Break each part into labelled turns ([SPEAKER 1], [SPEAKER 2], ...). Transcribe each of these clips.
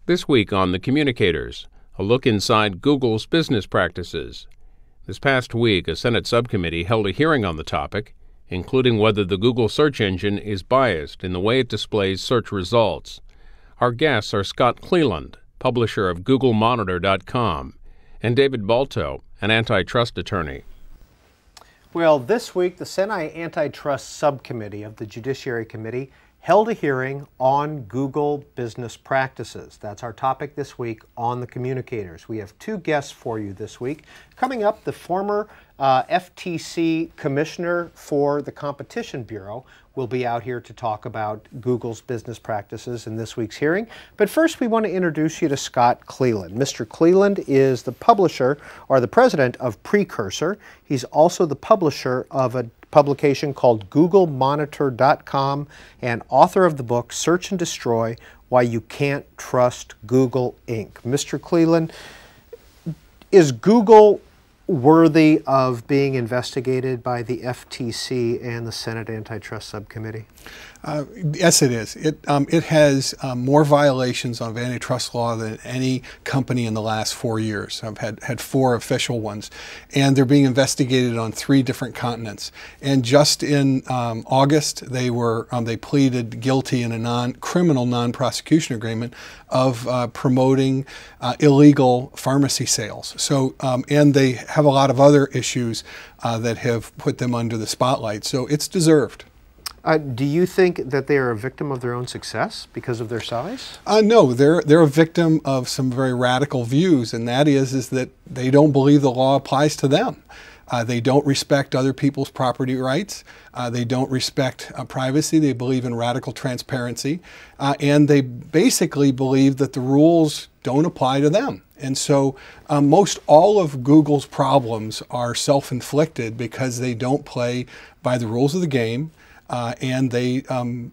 [SPEAKER 1] This week on the Communicators, a look inside Google's business practices. This past week, a Senate subcommittee held a hearing on the topic, including whether the Google search engine is biased in the way it displays search results. Our guests are Scott Cleland, publisher of GoogleMonitor.com, and David Balto, an antitrust attorney.
[SPEAKER 2] Well, this week, the Senate Antitrust Subcommittee of the Judiciary Committee held a hearing on Google business practices. That's our topic this week on the Communicators. We have two guests for you this week. Coming up, the former FTC Commissioner for the Competition Bureau will be out here to talk about Google's business practices in this week's hearing. But first, we want to introduce you to Scott Cleland. Mr. Cleland is the publisher or the president of Precursor. He's also the publisher of a publication called GoogleMonitor.com and author of the book Search and Destroy: Why You Can't Trust Google Inc. Mr. Cleland, is Google worthy of being investigated by the FTC and the Senate Antitrust Subcommittee?
[SPEAKER 3] Yes, it is. It has more violations of antitrust law than any company in the last 4 years. I've had 4 official ones, and they're being investigated on 3 different continents. And just in August, they pleaded guilty in a criminal non-prosecution agreement of promoting illegal pharmacy sales. So, and they have a lot of other issues that have put them under the spotlight. So it's deserved.
[SPEAKER 2] Do you think that they are a victim of their own success because of their size?
[SPEAKER 3] No, they're a victim of some very radical views, and that is that they don't believe the law applies to them. They don't respect other people's property rights. They don't respect privacy. They believe in radical transparency. And they basically believe that the rules don't apply to them. And so most all of Google's problems are self-inflicted because they don't play by the rules of the game. And they don't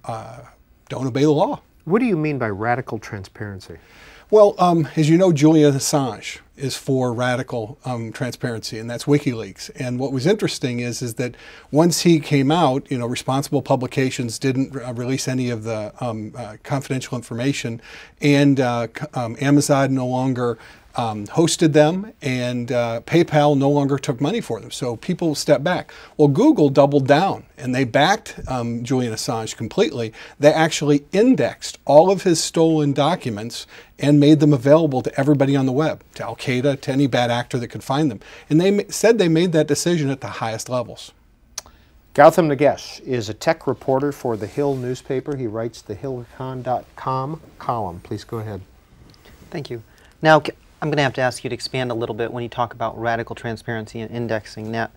[SPEAKER 3] obey the law.
[SPEAKER 2] What do you mean by radical transparency?
[SPEAKER 3] Well, as you know, Julian Assange is for radical transparency, and that's WikiLeaks. And what was interesting is that once he came out, responsible publications didn't release any of the confidential information, and Amazon no longer hosted them, and PayPal no longer took money for them. So people stepped back. Well, Google doubled down, and they backed Julian Assange completely. They actually indexed all of his stolen documents and made them available to everybody on the web, to Al-Qaeda, to any bad actor that could find them. And they said they made that decision at the highest levels.
[SPEAKER 2] Gautam Nagesh is a tech reporter for The Hill newspaper. He writes the HillCon.com column. Please go ahead.
[SPEAKER 4] Thank you. Now, I'm going to have to ask you to expand a little bit when you talk about radical transparency and indexing. Now,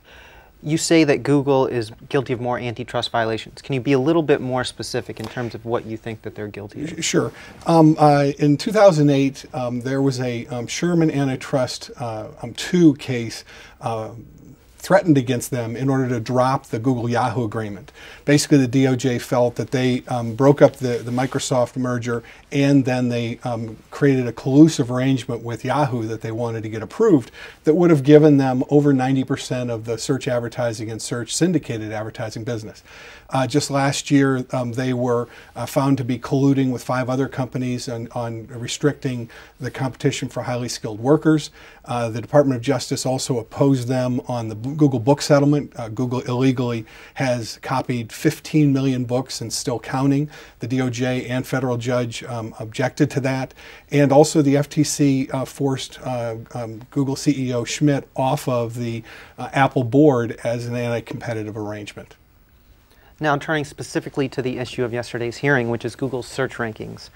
[SPEAKER 4] you say that Google is guilty of more antitrust violations. Can you be a little bit more specific in terms of what you think that they're guilty of?
[SPEAKER 3] Sure. In 2008, there was a Sherman Antitrust 2 case threatened against them in order to drop the Google-Yahoo agreement. Basically, the DOJ felt that they broke up the Microsoft merger, and then they created a collusive arrangement with Yahoo that they wanted to get approved that would have given them over 90% of the search advertising and search syndicated advertising business. Just last year, they were found to be colluding with 5 other companies on restricting the competition for highly skilled workers. The Department of Justice also opposed them on the Google book settlement. Google illegally has copied 15 million books and still counting. The DOJ and federal judge objected to that. And also the FTC forced Google CEO Schmidt off of the Apple board as an anti-competitive arrangement.
[SPEAKER 4] Now, turning specifically to the issue of yesterday's hearing, which is Google's search rankings.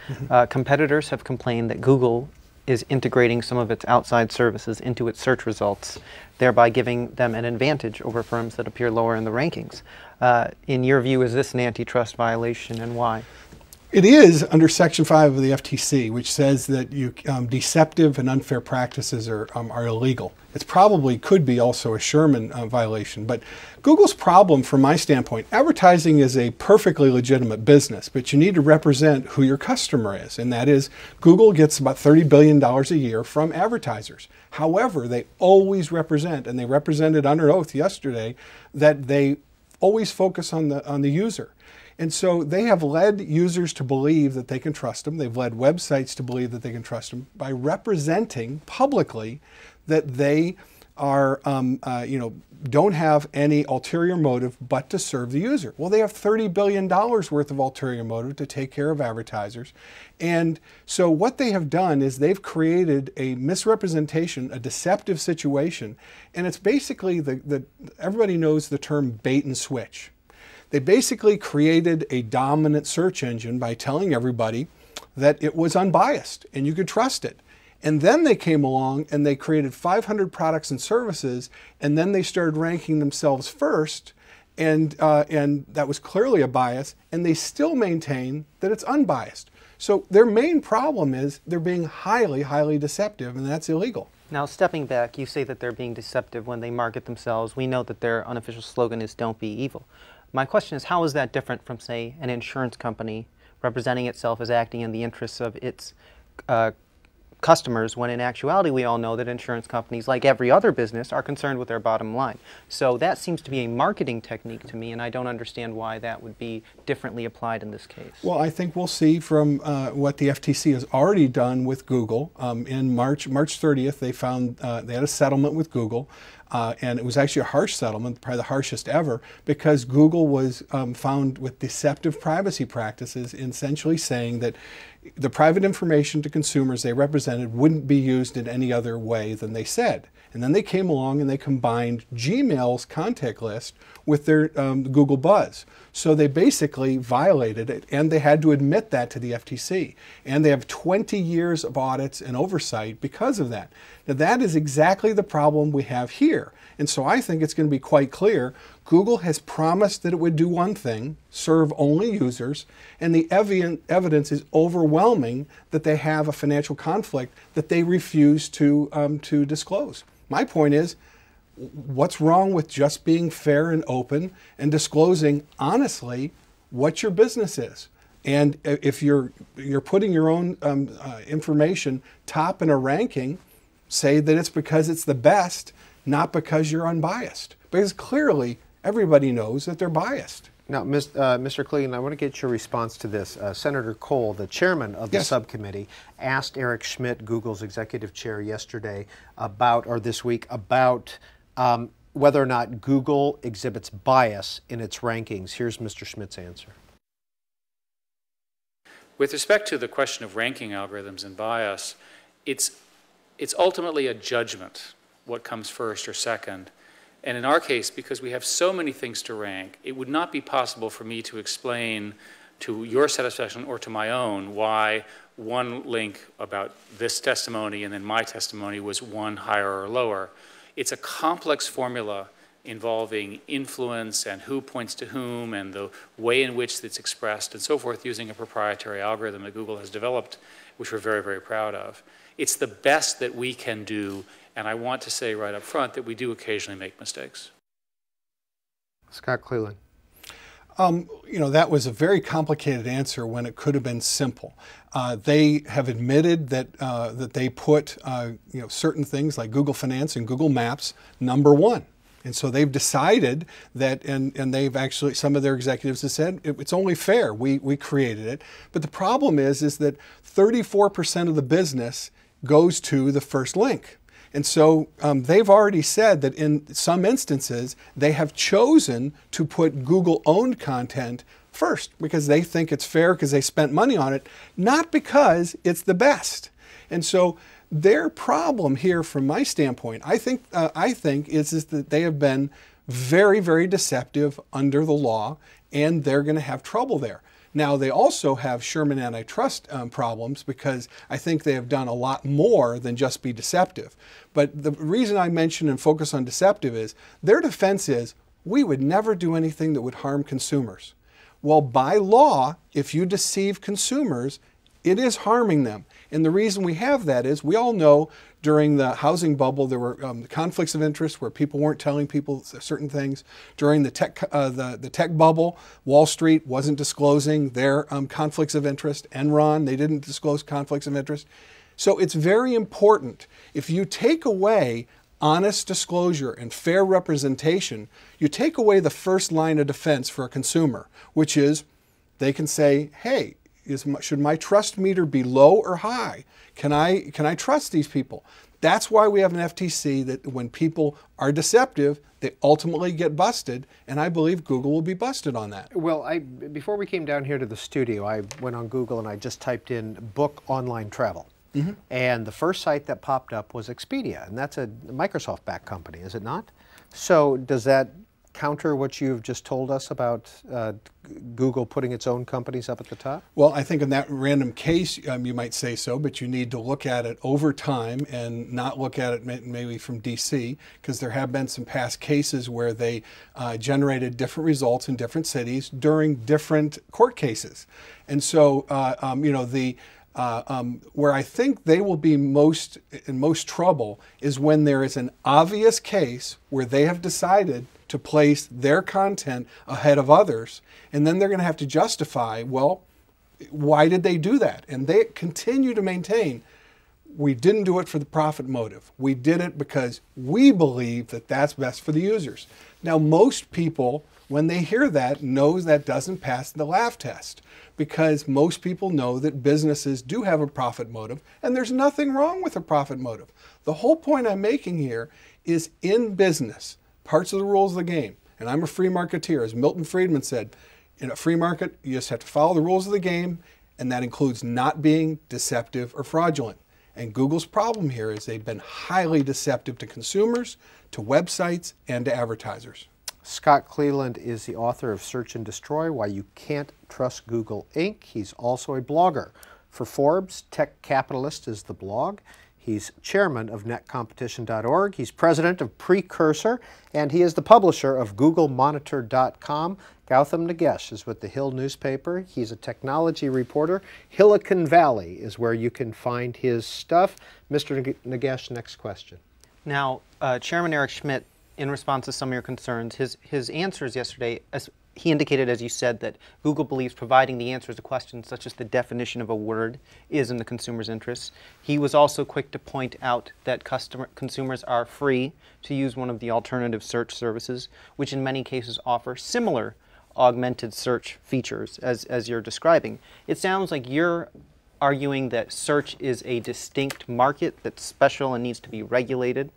[SPEAKER 4] Competitors have complained that Google is integrating some of its outside services into its search results, thereby giving them an advantage over firms that appear lower in the rankings. In your view, is this an antitrust violation, and why?
[SPEAKER 3] It is under Section 5 of the FTC, which says that deceptive and unfair practices are illegal. It probably could be also a Sherman violation. But Google's problem, from my standpoint, advertising is a perfectly legitimate business, but you need to represent who your customer is. And that is, Google gets about $30 billion a year from advertisers. However, they always represent, and they represented under oath yesterday, that they always focus on the user. And so they have led users to believe that they can trust them. They've led websites to believe that they can trust them by representing publicly that they are, don't have any ulterior motive but to serve the user. Well, they have $30 billion worth of ulterior motive to take care of advertisers. And so what they have done is they've created a misrepresentation, a deceptive situation. And it's basically, everybody knows the term bait and switch. They basically created a dominant search engine by telling everybody that it was unbiased and you could trust it. And then they came along and they created 500 products and services, and then they started ranking themselves first, and that was clearly a bias, and they still maintain that it's unbiased. So their main problem is they're being highly, highly deceptive, and that's illegal.
[SPEAKER 4] Now, stepping back, you say that they're being deceptive when they market themselves. We know that their unofficial slogan is "Don't be evil." My question is, how is that different from, say, an insurance company representing itself as acting in the interests of its customers, when in actuality we all know that insurance companies, like every other business, are concerned with their bottom line? So that seems to be a marketing technique to me, and I don't understand why that would be differently applied in this case.
[SPEAKER 3] Well, I think we'll see from what the FTC has already done with Google. In March 30th, they found they had a settlement with Google. And it was actually a harsh settlement, probably the harshest ever, because Google was found with deceptive privacy practices, essentially saying that the private information to consumers they represented wouldn't be used in any other way than they said. And then they came along and they combined Gmail's contact list with their Google Buzz. So they basically violated it, and they had to admit that to the FTC. And they have 20 years of audits and oversight because of that. Now that is exactly the problem we have here. And so I think it's going to be quite clear. Google has promised that it would do one thing, serve only users, and the evidence is overwhelming that they have a financial conflict that they refuse to disclose. My point is, what's wrong with just being fair and open and disclosing honestly what your business is? And if you're putting your own information top in a ranking, say that it's because it's the best, not because you're unbiased. Because clearly everybody knows that they're biased.
[SPEAKER 2] Now, Mr. Clegan, I want to get your response to this. Senator Cole, the chairman of the subcommittee, asked Eric Schmidt, Google's executive chair, yesterday this week, about whether or not Google exhibits bias in its rankings. Here's Mr. Schmidt's answer.
[SPEAKER 5] With respect to the question of ranking algorithms and bias, it's ultimately a judgment, what comes first or second. And in our case, because we have so many things to rank, it would not be possible for me to explain to your satisfaction or to my own why one link about this testimony and then my testimony was one higher or lower. It's a complex formula involving influence and who points to whom and the way in which it's expressed and so forth, using a proprietary algorithm that Google has developed, which we're very, very proud of. It's the best that we can do, and I want to say right up front that we do occasionally make mistakes.
[SPEAKER 2] Scott Cleland.
[SPEAKER 3] That was a very complicated answer when it could have been simple. They have admitted that they put certain things like Google Finance and Google Maps #1. And so they've decided that, and they've actually, some of their executives have said, it's only fair, we created it. But the problem is that 34% of the business goes to the first link. And so they've already said that in some instances, they have chosen to put Google-owned content first because they think it's fair because they spent money on it, not because it's the best. And so their problem here, from my standpoint, I think is that they have been very, very deceptive under the law, and they're going to have trouble there. Now, they also have Sherman Antitrust problems because I think they have done a lot more than just be deceptive. But the reason I mention and focus on deceptive is their defense is, we would never do anything that would harm consumers. Well, by law, if you deceive consumers, it is harming them. And the reason we have that is we all know during the housing bubble there were conflicts of interest where people weren't telling people certain things. During the tech bubble, Wall Street wasn't disclosing their conflicts of interest. Enron, they didn't disclose conflicts of interest. So it's very important. If you take away honest disclosure and fair representation, you take away the first line of defense for a consumer, which is, They can say, hey, should my trust meter be low or high? Can I trust these people? That's why we have an FTC, that when people are deceptive, they ultimately get busted, and I believe Google will be busted on that.
[SPEAKER 2] Well, before we came down here to the studio, I went on Google and I just typed in book online travel. And the first site that popped up was Expedia, and that's a Microsoft-backed company, is it not? So does that counter what you've just told us about Google putting its own companies up at the top?
[SPEAKER 3] Well, I think in that random case, you might say so, but you need to look at it over time and not look at it maybe from DC, because there have been some past cases where they generated different results in different cities during different court cases. And so, you know, where I think they will be in most trouble is when there is an obvious case where they have decided to place their content ahead of others, and then they're going to have to justify, well, why did they do that? And they continue to maintain, we didn't do it for the profit motive. We did it because we believe that that's best for the users. Now, most people, when they hear that, knows that doesn't pass the laugh test, because most people know that businesses do have a profit motive, and there's nothing wrong with a profit motive. The whole point I'm making here is, in business, parts of the rules of the game, and I'm a free marketeer, as Milton Friedman said, in a free market, you just have to follow the rules of the game, and that includes not being deceptive or fraudulent. And Google's problem here is they've been highly deceptive to consumers, to websites, and to advertisers.
[SPEAKER 2] Scott Cleland is the author of Search and Destroy: Why You Can't Trust Google Inc. He's also a blogger for Forbes. Tech Capitalist is the blog. He's chairman of netcompetition.org. He's president of Precursor, and he is the publisher of GoogleMonitor.com. Gautam Nagesh is with the Hill newspaper. He's a technology reporter. Silicon Valley is where you can find his stuff. Mr. Nagesh, next question.
[SPEAKER 4] Now, Chairman Eric Schmidt, in response to some of your concerns, his answers yesterday, he indicated, as you said, that Google believes providing the answers to questions such as the definition of a word is in the consumer's interests. He was also quick to point out that consumers are free to use one of the alternative search services, which in many cases offer similar augmented search features as you're describing. It sounds like you're arguing that search is a distinct market that's special and needs to be regulated.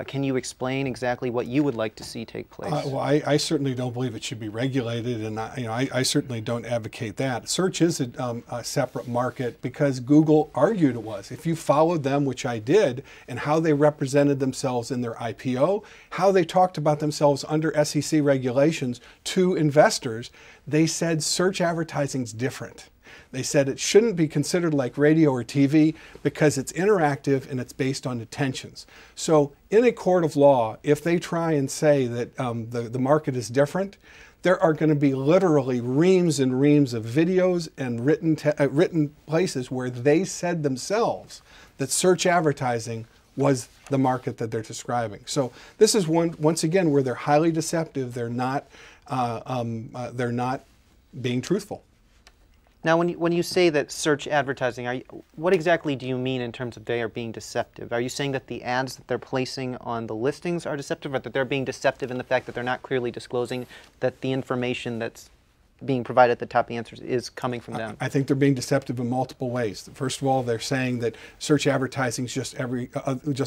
[SPEAKER 4] Can you explain exactly what you would like to see take place?
[SPEAKER 3] Well, I certainly don't believe it should be regulated, and I certainly don't advocate that. Search is a separate market because Google argued it was. If you followed them, which I did, and how they represented themselves in their IPO, how they talked about themselves under SEC regulations to investors, they said search advertising's different. They said it shouldn't be considered like radio or TV because it's interactive and it's based on attentions. So in a court of law, if they try and say that the market is different, there are going to be literally reams and reams of videos and written places where they said themselves that search advertising was the market that they're describing. So this is once again where they're highly deceptive. They're not being truthful.
[SPEAKER 4] Now, when you say that search advertising, what exactly do you mean in terms of they are being deceptive? Are you saying that the ads that they're placing on the listings are deceptive, or that they're being deceptive in the fact that they're not clearly disclosing that the information that's being provided at the top of the answers is coming from them?
[SPEAKER 3] I think they're being deceptive in multiple ways. First of all, they're saying that search advertising is just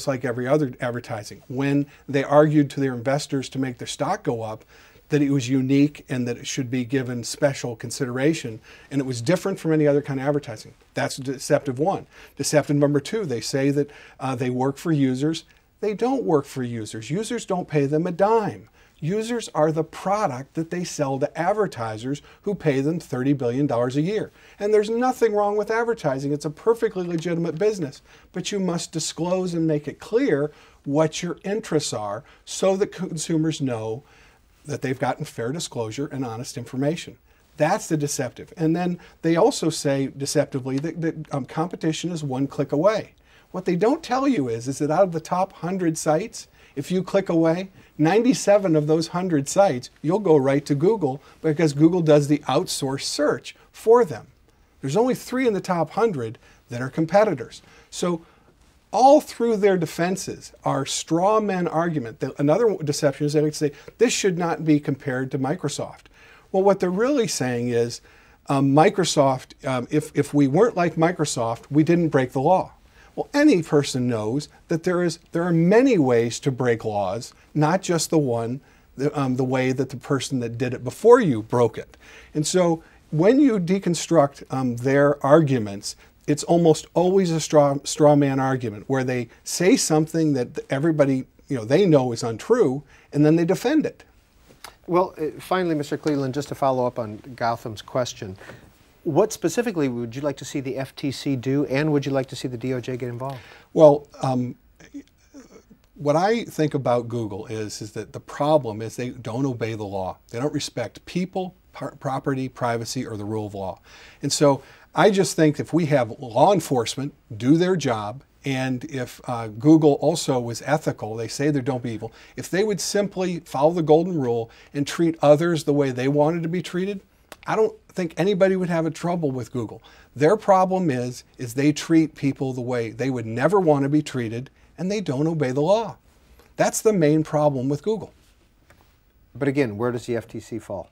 [SPEAKER 3] like every other advertising. When they argued to their investors to make their stock go up, that it was unique and that it should be given special consideration, and it was different from any other kind of advertising. That's deceptive one. Deceptive number two, they say that they work for users. They don't work for users. Users don't pay them a dime. Users are the product that they sell to advertisers who pay them $30 billion a year. And there's nothing wrong with advertising. It's a perfectly legitimate business. But you must disclose and make it clear what your interests are so that consumers know that they've gotten fair disclosure and honest information. That's the deceptive. And then they also say deceptively that competition is one click away. What they don't tell you is that out of the top 100 sites, if you click away, 97 of those 100 sites, you'll go right to Google because Google does the outsourced search for them. There's only 3 in the top 100 that are competitors. So all through their defenses are straw man argument. Another deception is they would say, this should not be compared to Microsoft. Well, what they're really saying is Microsoft, if we weren't like Microsoft, we didn't break the law. Well, any person knows that there are many ways to break laws, not just the way that the person that did it before you broke it. And so when you deconstruct their arguments, it's almost always a straw man argument where they say something that everybody they know is untrue, and then they defend it.
[SPEAKER 2] Well, finally, Mr. Cleland, just to follow up on Gautam's question, what specifically would you like to see the FTC do, and would you like to see the DOJ get involved?
[SPEAKER 3] Well, what I think about Google is that the problem is they don't obey the law. They don't respect people, property, privacy, or the rule of law. And so I just think if we have law enforcement do their job, and if Google also was ethical, they say they don't be evil, if they would simply follow the golden rule and treat others the way they wanted to be treated, I don't think anybody would have a trouble with Google. Their problem is they treat people the way they would never want to be treated, and they don't obey the law. That's the main problem with Google.
[SPEAKER 2] But again, where does the FTC fall?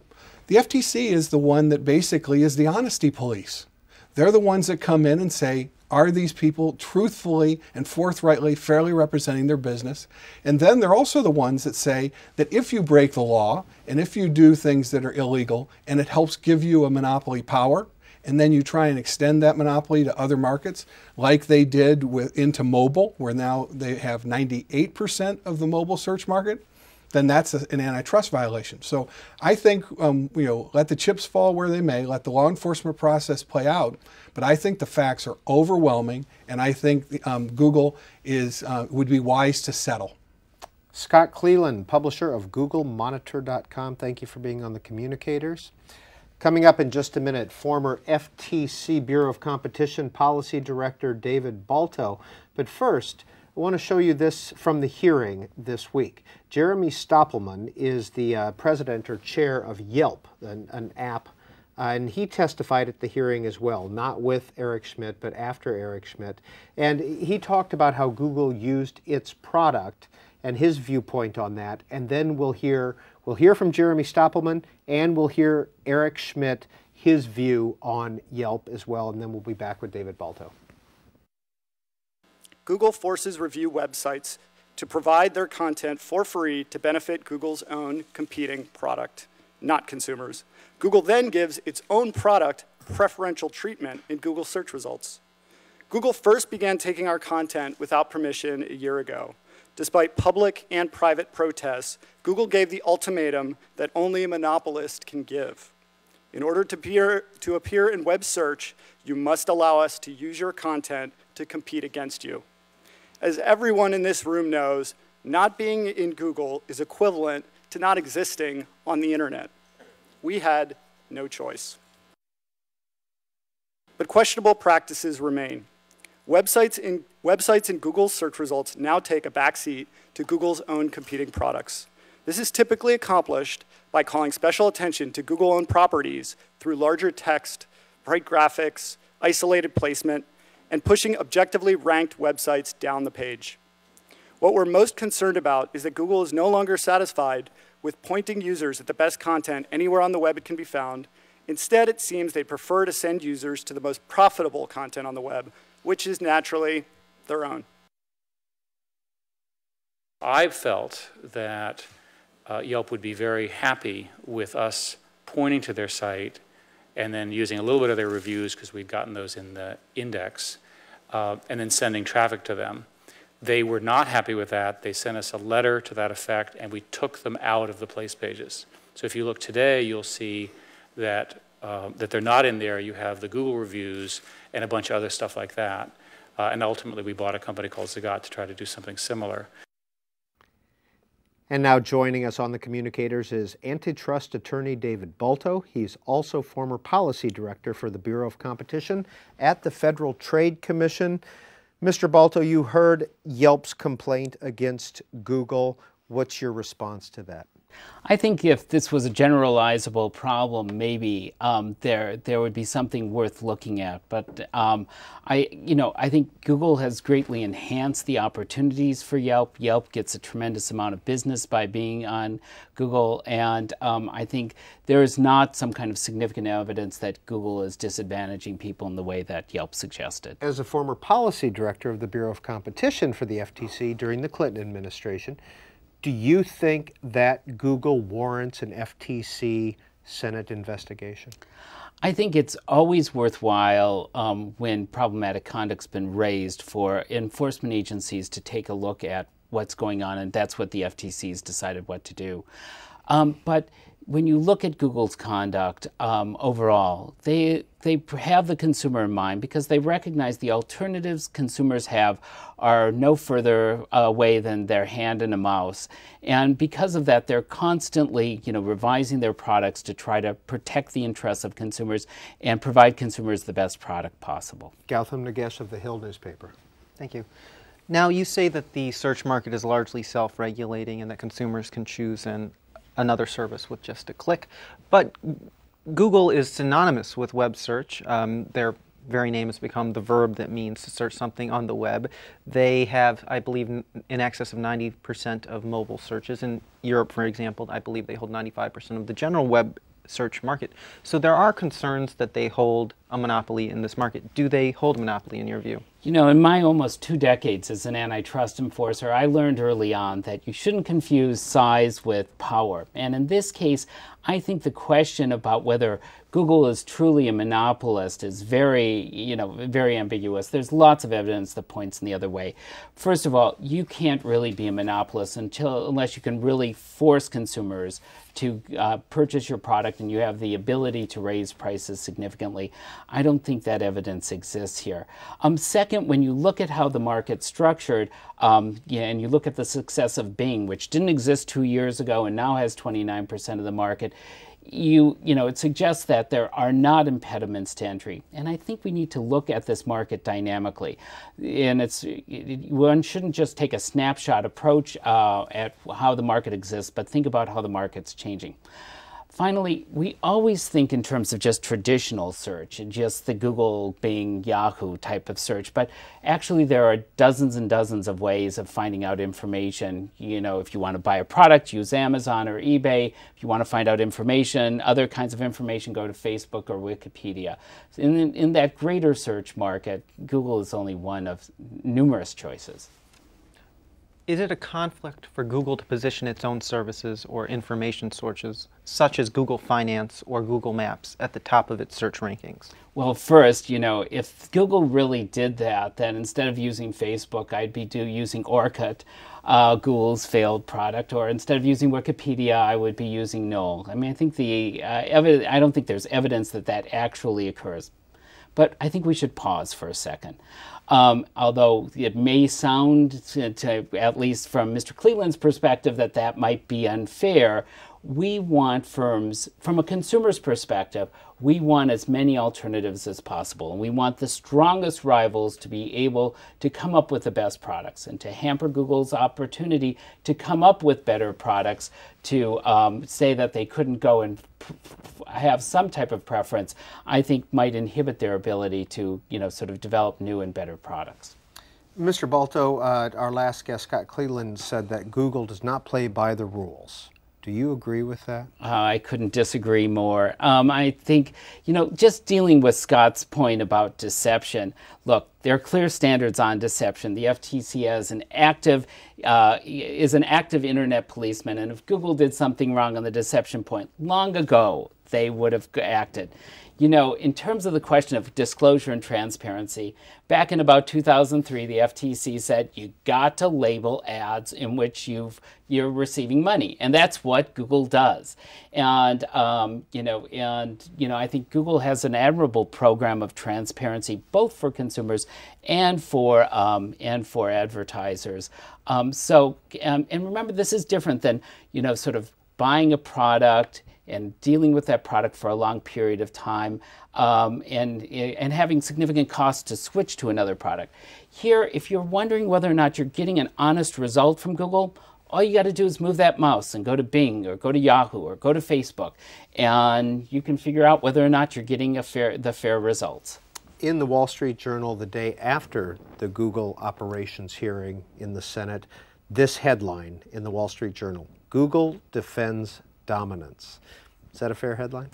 [SPEAKER 3] The FTC is the one that basically is the honesty police. They're the ones that come in and say, are these people truthfully and forthrightly, fairly representing their business? And then they're also the ones that say that if you break the law and if you do things that are illegal and it helps give you a monopoly power, and then you try and extend that monopoly to other markets, like they did into mobile, where now they have 98% of the mobile search market, then that's an antitrust violation. So I think, let the chips fall where they may, let the law enforcement process play out. But I think the facts are overwhelming, and I think Google would be wise to settle.
[SPEAKER 2] Scott Cleland, publisher of GoogleMonitor.com, thank you for being on the Communicators. Coming up in just a minute, former FTC Bureau of Competition Policy Director David Balto. But first, I want to show you this from the hearing this week. Jeremy Stoppelman is the president or chair of Yelp, an app, and he testified at the hearing as well, not with Eric Schmidt, but after Eric Schmidt. And he talked about how Google used its product and his viewpoint on that. And then we'll hear from Jeremy Stoppelman, and we'll hear Eric Schmidt, his view on Yelp as well, and then we'll be back with David Balto.
[SPEAKER 6] Google forces review websites to provide their content for free to benefit Google's own competing product, not consumers. Google then gives its own product preferential treatment in Google search results. Google first began taking our content without permission a year ago. Despite public and private protests, Google gave the ultimatum that only a monopolist can give. In order to appear in web search, you must allow us to use your content to compete against you. As everyone in this room knows, not being in Google is equivalent to not existing on the internet. We had no choice. But questionable practices remain. Websites in Google's search results now take a backseat to Google's own competing products. This is typically accomplished by calling special attention to Google-owned properties through larger text, bright graphics, isolated placement, and pushing objectively ranked websites down the page. What we're most concerned about is that Google is no longer satisfied with pointing users at the best content anywhere on the web it can be found. Instead, it seems they prefer to send users to the most profitable content on the web, which is naturally their own.
[SPEAKER 5] I've felt that Yelp would be very happy with us pointing to their site and then using a little bit of their reviews, because we'd gotten those in the index, and then sending traffic to them. They were not happy with that. They sent us a letter to that effect, and we took them out of the place pages. So if you look today, you'll see that, that they're not in there. You have the Google reviews and a bunch of other stuff like that. And ultimately, we bought a company called Zagat to try to do something similar.
[SPEAKER 2] And now joining us on the Communicators is antitrust attorney David Balto. He's also former policy director for the Bureau of Competition at the Federal Trade Commission. Mr. Balto, you heard Yelp's complaint against Google. What's your response to that?
[SPEAKER 7] I think if this was a generalizable problem, maybe there would be something worth looking at. But I think Google has greatly enhanced the opportunities for Yelp. Yelp gets a tremendous amount of business by being on Google, and I think there is not some kind of significant evidence that Google is disadvantaging people in the way that Yelp suggested.
[SPEAKER 2] As a former policy director of the Bureau of Competition for the FTC during the Clinton administration, do you think that Google warrants an FTC Senate investigation?
[SPEAKER 7] I think it's always worthwhile when problematic conduct's been raised for enforcement agencies to take a look at what's going on, and that's what the FTC's decided what to do. But when you look at Google's conduct overall, they have the consumer in mind because they recognize the alternatives consumers have are no further away than their hand and a mouse. And because of that, they're constantly, revising their products to try to protect the interests of consumers and provide consumers the best product possible.
[SPEAKER 2] Gautam Nagesh of the Hill newspaper.
[SPEAKER 4] Thank you. Now, you say that the search market is largely self-regulating and that consumers can choose another service with just a click. But Google is synonymous with web search. Their very name has become the verb that means to search something on the web. They have, I believe, in excess of 90% of mobile searches. In Europe, for example, I believe they hold 95% of the general web search market. So there are concerns that they hold a monopoly in this market. Do they hold a monopoly in your view?
[SPEAKER 7] In my almost 2 decades as an antitrust enforcer, I learned early on that you shouldn't confuse size with power. And in this case, I think the question about whether Google is truly a monopolist is very, very ambiguous. There's lots of evidence that points in the other way. First of all, you can't really be a monopolist unless you can really force consumers to purchase your product and you have the ability to raise prices significantly. I don't think that evidence exists here. Second, when you look at how the market's structured, and you look at the success of Bing, which didn't exist 2 years ago and now has 29% of the market, it suggests that there are not impediments to entry. And I think we need to look at this market dynamically. And one shouldn't just take a snapshot approach at how the market exists, but think about how the market's changing. Finally, we always think in terms of just traditional search and just the Google, Bing, Yahoo type of search, but actually there are dozens and dozens of ways of finding out information. If you want to buy a product, use Amazon or eBay. If you want to find out information, other kinds of information, go to Facebook or Wikipedia. In that greater search market, Google is only one of numerous choices.
[SPEAKER 4] Is it a conflict for Google to position its own services or information sources, such as Google Finance or Google Maps, at the top of its search rankings?
[SPEAKER 7] Well, first, if Google really did that, then instead of using Facebook, I'd be using Orkut, Google's failed product, or instead of using Wikipedia, I would be using Knoll. I mean, I think I don't think there's evidence that that actually occurs. But I think we should pause for a second. Although it may sound, at least from Mr. Cleland's perspective, that might be unfair, we want firms, from a consumer's perspective, we want as many alternatives as possible. And we want the strongest rivals to be able to come up with the best products. And to hamper Google's opportunity to come up with better products, to say that they couldn't go and have some type of preference, I think might inhibit their ability to, sort of develop new and better products.
[SPEAKER 2] Mr. Balto, our last guest, Scott Cleland, said that Google does not play by the rules. Do you agree with that?
[SPEAKER 7] I couldn't disagree more. I think, just dealing with Scott's point about deception, look, there are clear standards on deception. The FTC is an active internet policeman, and if Google did something wrong on the deception point long ago, they would have acted. In terms of the question of disclosure and transparency, back in about 2003, the FTC said you got to label ads in which you're receiving money, and that's what Google does. And I think Google has an admirable program of transparency, both for consumers and for advertisers. And remember, this is different than sort of buying a product and dealing with that product for a long period of time, and having significant costs to switch to another product. Here, if you're wondering whether or not you're getting an honest result from Google, all you got to do is move that mouse and go to Bing or go to Yahoo or go to Facebook, and you can figure out whether or not you're getting the fair results.
[SPEAKER 2] In the Wall Street Journal the day after the Google operations hearing in the Senate, this headline in the Wall Street Journal: Google defends dominance. Is that a fair headline?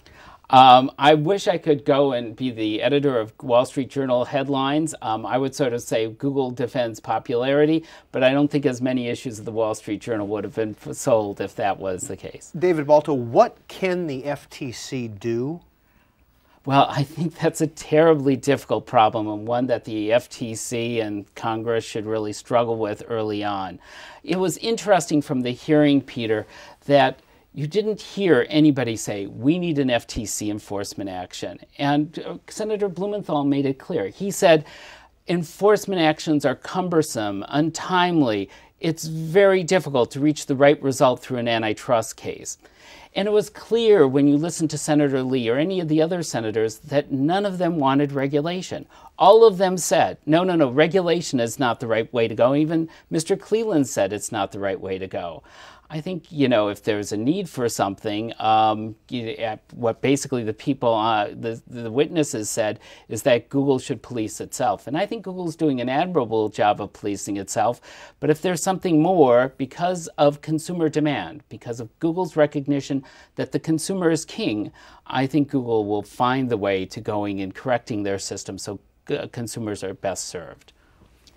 [SPEAKER 7] I wish I could go and be the editor of Wall Street Journal headlines. I would sort of say Google defends popularity, but I don't think as many issues of the Wall Street Journal would have been sold if that was the case.
[SPEAKER 2] David Balto, what can the FTC do?
[SPEAKER 7] Well, I think that's a terribly difficult problem, and one that the FTC and Congress should really struggle with early on. It was interesting from the hearing, Peter, that you didn't hear anybody say, we need an FTC enforcement action. And Senator Blumenthal made it clear. He said, enforcement actions are cumbersome, untimely. It's very difficult to reach the right result through an antitrust case. And it was clear when you listened to Senator Lee or any of the other senators that none of them wanted regulation. All of them said, no, regulation is not the right way to go. Even Mr. Cleland said it's not the right way to go. I think, if there's a need for something, what basically the people, the witnesses said is that Google should police itself. And I think Google's doing an admirable job of policing itself. But if there's something more, because of consumer demand, because of Google's recognition that the consumer is king, I think Google will find the way to going and correcting their system so consumers are best served.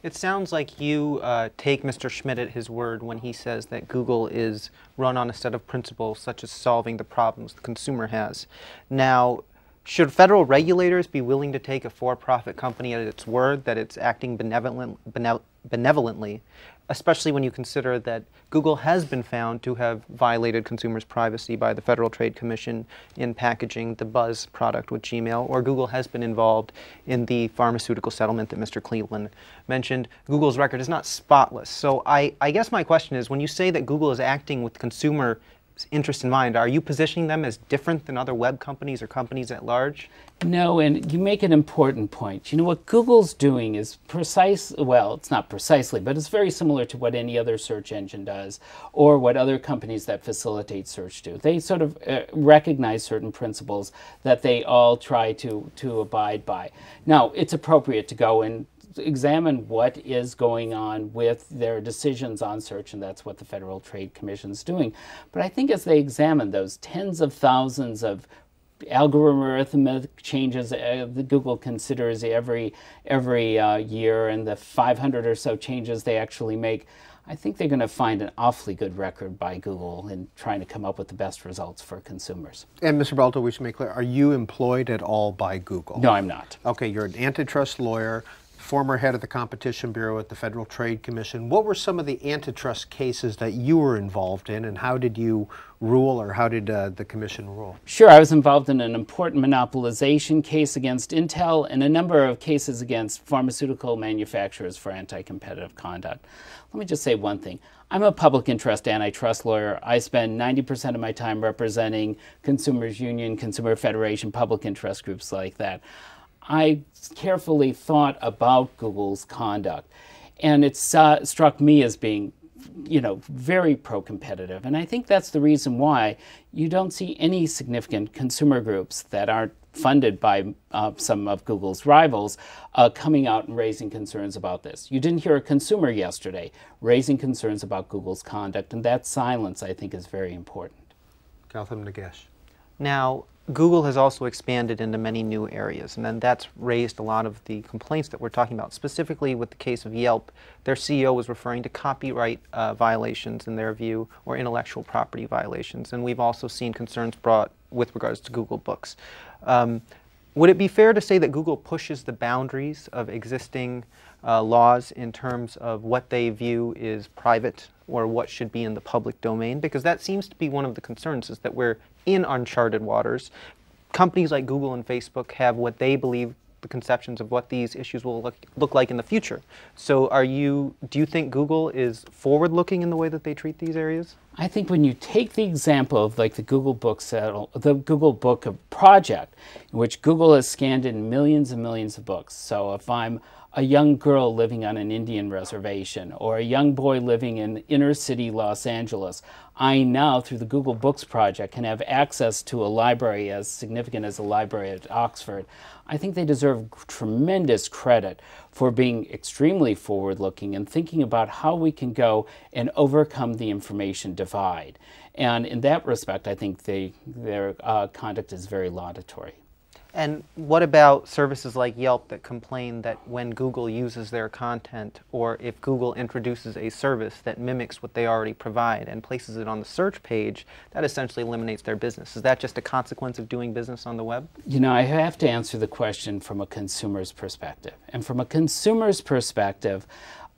[SPEAKER 4] It sounds like you take Mr. Schmidt at his word when he says that Google is run on a set of principles such as solving the problems the consumer has. Now, should federal regulators be willing to take a for-profit company at its word that it's acting benevolently, especially when you consider that Google has been found to have violated consumers' privacy by the Federal Trade Commission in packaging the Buzz product with Gmail, or Google has been involved in the pharmaceutical settlement that Mr. Cleveland mentioned. Google's record is not spotless. So I guess my question is, when you say that Google is acting with consumer interest in mind, are you positioning them as different than other web companies or companies at large?
[SPEAKER 7] No, and you make an important point. What Google's doing is well, it's not precisely, but it's very similar to what any other search engine does or what other companies that facilitate search do. They sort of recognize certain principles that they all try to abide by. Now, it's appropriate to go and examine what is going on with their decisions on search, and that's what the Federal Trade Commission is doing. But I think as they examine those tens of thousands of algorithmic changes that Google considers every year, and the 500 or so changes they actually make, I think they're going to find an awfully good record by Google in trying to come up with the best results for consumers.
[SPEAKER 2] And Mr. Balto, we should make clear, are you employed at all by Google?
[SPEAKER 7] No, I'm not.
[SPEAKER 2] Okay, you're an antitrust lawyer, former head of the Competition Bureau at the Federal Trade Commission. What were some of the antitrust cases that you were involved in, and how did you rule, or how did the Commission rule?
[SPEAKER 7] Sure, I was involved in an important monopolization case against Intel and a number of cases against pharmaceutical manufacturers for anti-competitive conduct. Let me just say one thing. I'm a public interest antitrust lawyer. I spend 90% of my time representing Consumers Union, Consumer Federation, public interest groups like that. I carefully thought about Google's conduct, and it struck me as being, very pro-competitive. And I think that's the reason why you don't see any significant consumer groups that aren't funded by some of Google's rivals coming out and raising concerns about this. You didn't hear a consumer yesterday raising concerns about Google's conduct, and that silence, I think, is very important.
[SPEAKER 2] Gautam Nagesh.
[SPEAKER 4] Now, Google has also expanded into many new areas, and then that's raised a lot of the complaints that we're talking about. Specifically with the case of Yelp, their CEO was referring to copyright violations in their view, or intellectual property violations, and we've also seen concerns brought with regards to Google Books. Would it be fair to say that Google pushes the boundaries of existing laws in terms of what they view is private or what should be in the public domain? Because that seems to be one of the concerns, is that we're in uncharted waters. Companies like Google and Facebook have what they believe the conceptions of what these issues will look like in the future. So do you think Google is forward-looking in the way that they treat these areas?
[SPEAKER 7] I think when you take the example of like the Google Book project, in which Google has scanned in millions and millions of books. So if I'm a young girl living on an Indian reservation or a young boy living in inner city Los Angeles, I now, through the Google Books project, can have access to a library as significant as a library at Oxford. I think they deserve tremendous credit for being extremely forward-looking and thinking about how we can go and overcome the information divide. And in that respect, I think their conduct is very laudatory.
[SPEAKER 4] And what about services like Yelp that complain that when Google uses their content, or if Google introduces a service that mimics what they already provide and places it on the search page, that essentially eliminates their business? Is that just a consequence of doing business on the web?
[SPEAKER 7] You know, I have to answer the question from a consumer's perspective. And from a consumer's perspective,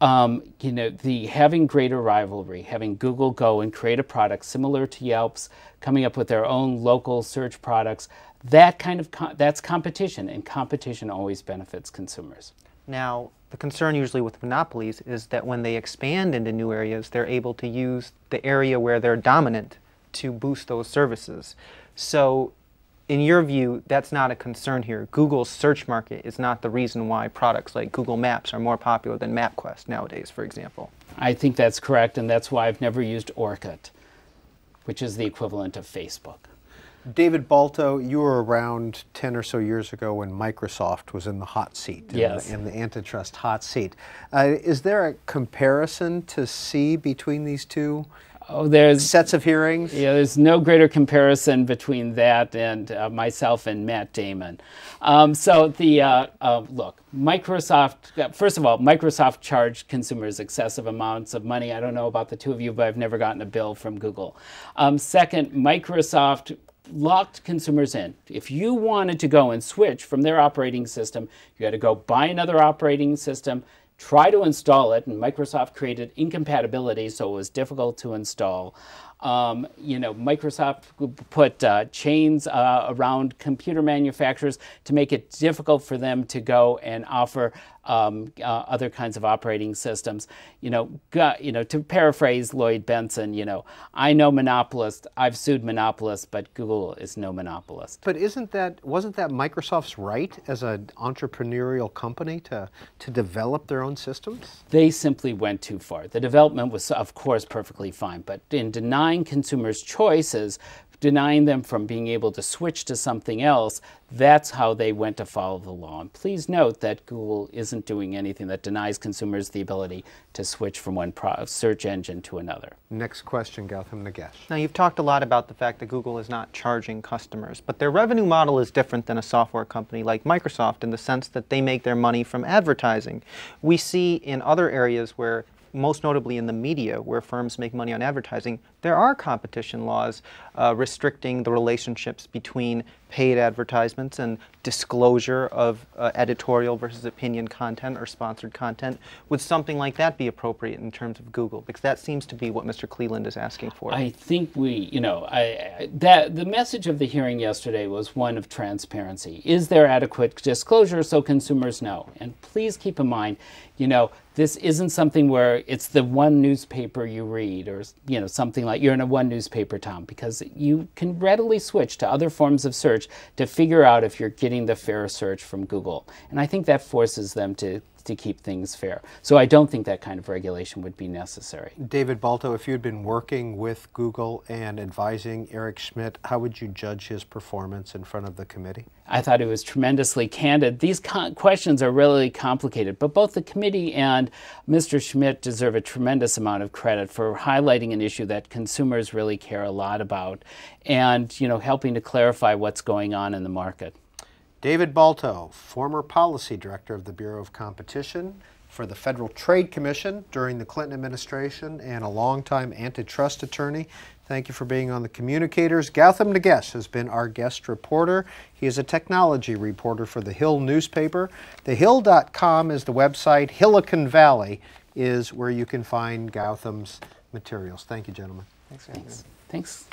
[SPEAKER 7] you know, having greater rivalry, having Google go and create a product similar to Yelp's, coming up with their own local search products, that's competition, and competition always benefits consumers.
[SPEAKER 4] Now, the concern usually with monopolies is that when they expand into new areas, they're able to use the area where they're dominant to boost those services. So, in your view, that's not a concern here. Google's search market is not the reason why products like Google Maps are more popular than MapQuest nowadays, for example.
[SPEAKER 7] I think that's correct, and that's why I've never used Orkut, which is the equivalent of Facebook.
[SPEAKER 2] David Balto, you were around 10 or so years ago when Microsoft was in the hot seat,
[SPEAKER 7] yes,
[SPEAKER 2] in the antitrust hot seat. Is there a comparison to see between these two sets of hearings?
[SPEAKER 7] Yeah, there's no greater comparison between that and myself and Matt Damon. Look, Microsoft, first of all, Microsoft charged consumers excessive amounts of money. I don't know about the two of you, but I've never gotten a bill from Google. Second, Microsoft locked consumers in. If you wanted to go and switch from their operating system, you had to go buy another operating system, try to install it, and Microsoft created incompatibility, so it was difficult to install. You know, Microsoft put chains around computer manufacturers to make it difficult for them to go and offer other kinds of operating systems. You know, to paraphrase Lloyd Benson, you know, I know monopolists, I've sued monopolists, but Google is no monopolist.
[SPEAKER 2] But wasn't that Microsoft's right as an entrepreneurial company to develop their own systems?
[SPEAKER 7] They simply went too far. The development was, of course, perfectly fine, but in denying consumers choices, denying them from being able to switch to something else, that's how they went to follow the law. And please note that Google isn't doing anything that denies consumers the ability to switch from one search engine to another.
[SPEAKER 2] Next question, Gautam Nagesh.
[SPEAKER 4] Now, you've talked a lot about the fact that Google is not charging customers, but their revenue model is different than a software company like Microsoft in the sense that they make their money from advertising. We see in other areas where, most notably in the media, where firms make money on advertising, there are competition laws restricting the relationships between paid advertisements and disclosure of editorial versus opinion content or sponsored content. Would something like that be appropriate in terms of Google? Because that seems to be what Mr. Cleland is asking for.
[SPEAKER 7] I think the message of the hearing yesterday was one of transparency. Is there adequate disclosure so consumers know? And please keep in mind, you know, this isn't something where it's the one newspaper you read, or, you know, something like you're in a one newspaper town, because you can readily switch to other forms of search to figure out if you're getting the fair search from Google. And I think that forces them to keep things fair. So I don't think that kind of regulation would be necessary.
[SPEAKER 2] David Balto, if you'd been working with Google and advising Eric Schmidt, how would you judge his performance in front of the committee?
[SPEAKER 7] I thought he was tremendously candid. These questions are really complicated, but both the committee and Mr. Schmidt deserve a tremendous amount of credit for highlighting an issue that consumers really care a lot about and, you know, helping to clarify what's going on in the market.
[SPEAKER 2] David Balto, former policy director of the Bureau of Competition for the Federal Trade Commission during the Clinton administration and a longtime antitrust attorney. Thank you for being on the Communicators. Gautam Nagesh has been our guest reporter. He is a technology reporter for the Hill newspaper. TheHill.com is the website. Silicon Valley is where you can find Gautham's materials. Thank you, gentlemen.
[SPEAKER 4] Thanks.
[SPEAKER 7] Thanks.